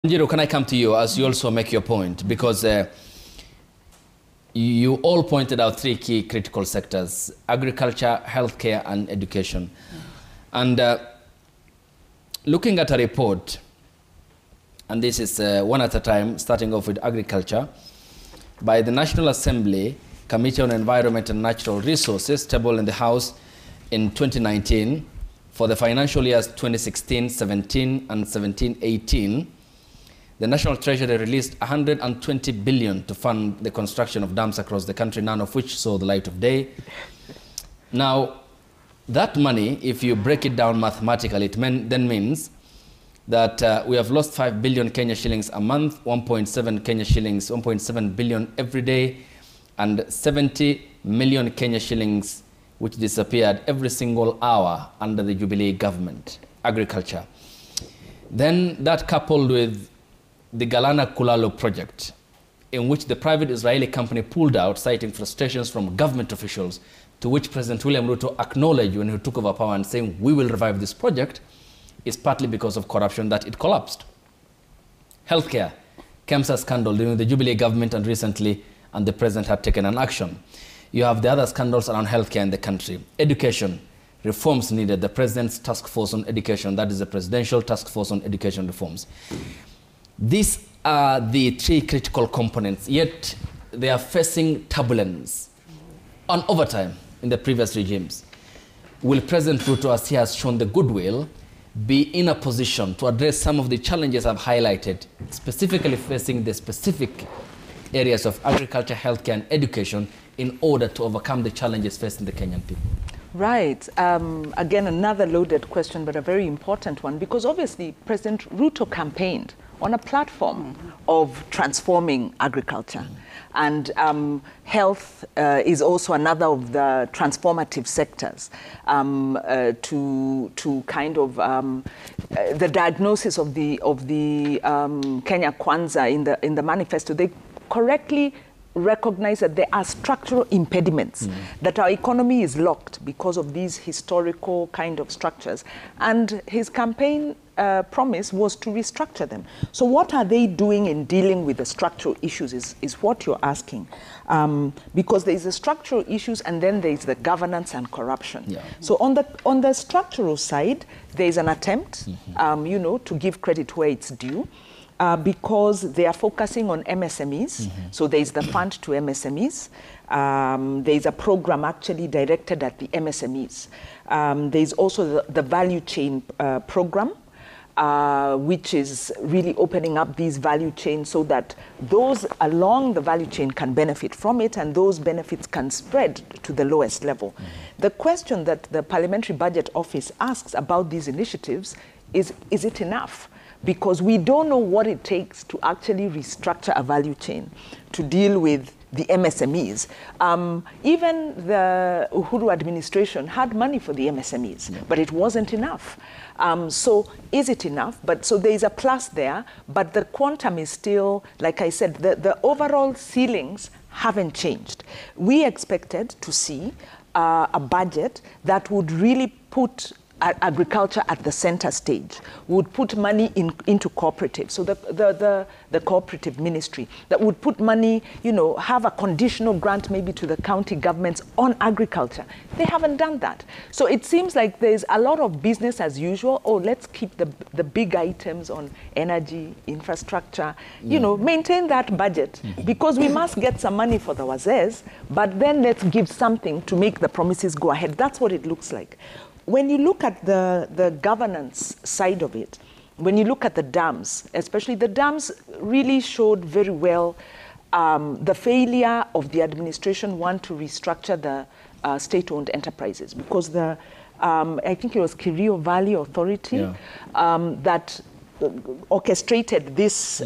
Wanjiru, can I come to you as you also make your point? Because you all pointed out three key critical sectors: agriculture, healthcare, and education. And looking at a report, and this is one at a time, starting off with agriculture, by the National Assembly Committee on Environment and Natural Resources, tabled in the House in 2019 for the financial years 2016-17 and 17-18, the National Treasury released 120 billion to fund the construction of dams across the country, none of which saw the light of day. Now, that money, if you break it down mathematically, it then means that we have lost 5 billion Kenya shillings a month, 1.7 Kenya shillings, 1.7 billion every day, and 70 million Kenya shillings, which disappeared every single hour under the Jubilee government, agriculture. Then that coupled with the Galana Kulalo project, in which the private Israeli company pulled out, citing frustrations from government officials, to which President William Ruto acknowledged when he took over power and saying, we will revive this project, is partly because of corruption that it collapsed. Healthcare, KEMSA scandal during the Jubilee government and recently, and the president had taken an action. You have the other scandals around healthcare in the country. Education, reforms needed, the president's task force on education, that is the presidential task force on education reforms. These are the three critical components, yet they are facing turbulence on overtime in the previous regimes. Will President Ruto, as he has shown the goodwill, be in a position to address some of the challenges I've highlighted, specifically facing the specific areas of agriculture, healthcare, and education, in order to overcome the challenges facing the Kenyan people? Right. Again, another loaded question, but a very important one, because obviously President Ruto campaigned on a platform of transforming agriculture. And health is also another of the transformative sectors to kind of the diagnosis of the Kenya Kwanza in the manifesto. They correctly recognize that there are structural impediments, that our economy is locked because of these historical kind of structures. And his campaign promise was to restructure them. So what are they doing in dealing with the structural issues is what you're asking. Because there is the structural issues and then there is the governance and corruption. Yeah. So on the structural side, there is an attempt, you know, to give credit where it's due. Because they are focusing on MSMEs. So there is the fund to MSMEs. There is a program actually directed at the MSMEs. There is also the value chain program, which is really opening up these value chains so that those along the value chain can benefit from it, and those benefits can spread to the lowest level. The question that the Parliamentary Budget Office asks about these initiatives is it enough? Because we don't know what it takes to actually restructure a value chain to deal with the MSMEs. Even the Uhuru administration had money for the MSMEs, but it wasn't enough. So is it enough? But so there is a plus there, but the quantum is still, like I said, the overall ceilings haven't changed. We expected to see a budget that would really put agriculture at the center stage, would put money into cooperatives. So the cooperative ministry that would put money, you know, have a conditional grant maybe to the county governments on agriculture. They haven't done that. So it seems like there's a lot of business as usual. Oh, let's keep the big items on energy, infrastructure, you know, maintain that budget because we must get some money for the wazés, but then let's give something to make the promises go ahead. That's what it looks like. When you look at the governance side of it, when you look at the dams, especially the dams really showed very well the failure of the administration, one, to restructure the state-owned enterprises, because I think it was Kerio Valley Authority that orchestrated this,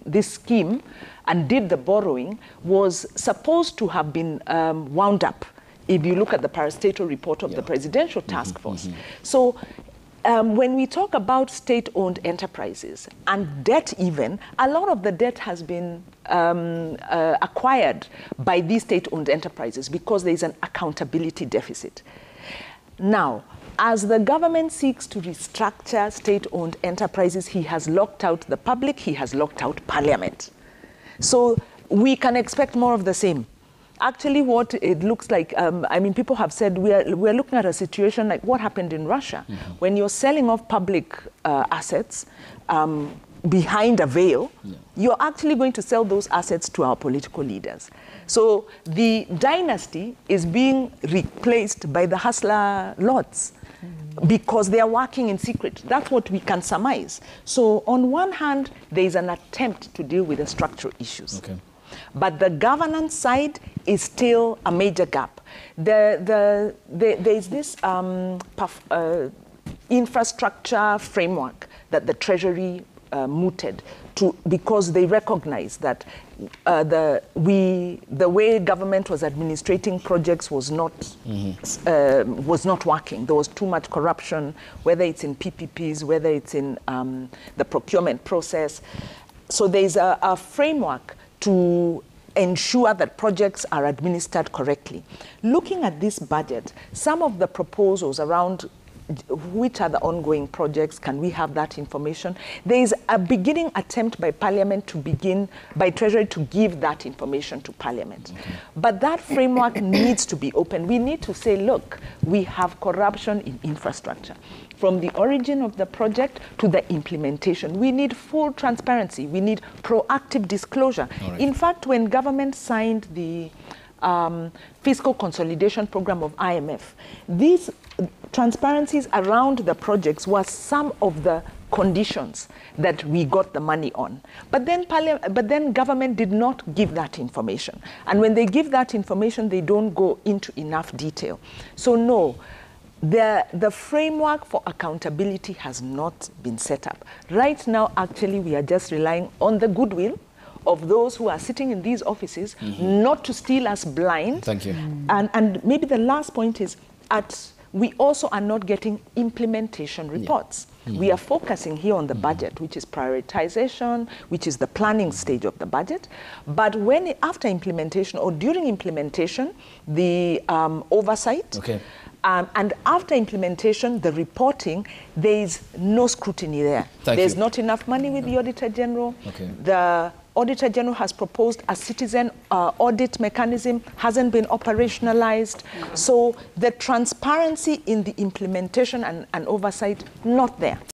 this scheme and did the borrowing, was supposed to have been wound up if you look at the parastatal report of the Presidential Task Force. So when we talk about state-owned enterprises and debt even, a lot of the debt has been acquired by these state-owned enterprises because there is an accountability deficit. Now, As the government seeks to restructure state-owned enterprises, he has locked out the public, he has locked out Parliament. So we can expect more of the same. Actually, what it looks like, I mean, people have said we're looking at a situation like what happened in Russia. When you're selling off public assets behind a veil, you're actually going to sell those assets to our political leaders. So the dynasty is being replaced by the hustler lords because they are working in secret. That's what we can surmise. So on one hand, there is an attempt to deal with the structural issues. Okay. But the governance side is still a major gap. There is this infrastructure framework that the Treasury mooted because they recognize that the way government was administrating projects was not working. There was too much corruption, whether it's in PPPs, whether it's in the procurement process. So there's a framework to ensure that projects are administered correctly. Looking at this budget, some of the proposals around which are the ongoing projects, can we have that information? There is a beginning attempt by Parliament to begin, by Treasury to give that information to Parliament. Okay. But that framework needs to be open. We need to say, look, we have corruption in infrastructure. From the origin of the project to the implementation. We need full transparency. We need proactive disclosure. Right. In fact, when government signed the fiscal consolidation program of IMF, these transparencies around the projects was some of the conditions that we got the money on. But then government did not give that information. And when they give that information, they don't go into enough detail. So no, the framework for accountability has not been set up. Right now, actually, we are just relying on the goodwill of those who are sitting in these offices, not to steal us blind. Thank you. And maybe the last point is, we also are not getting implementation reports. We are focusing here on the budget, which is prioritization, which is the planning stage of the budget. But after implementation or during implementation, the oversight, okay. And after implementation, the reporting, there is no scrutiny there. There's not enough money with the Auditor General. Okay. The Auditor General has proposed a citizen audit mechanism, hasn't been operationalized. So the transparency in the implementation and oversight, not there.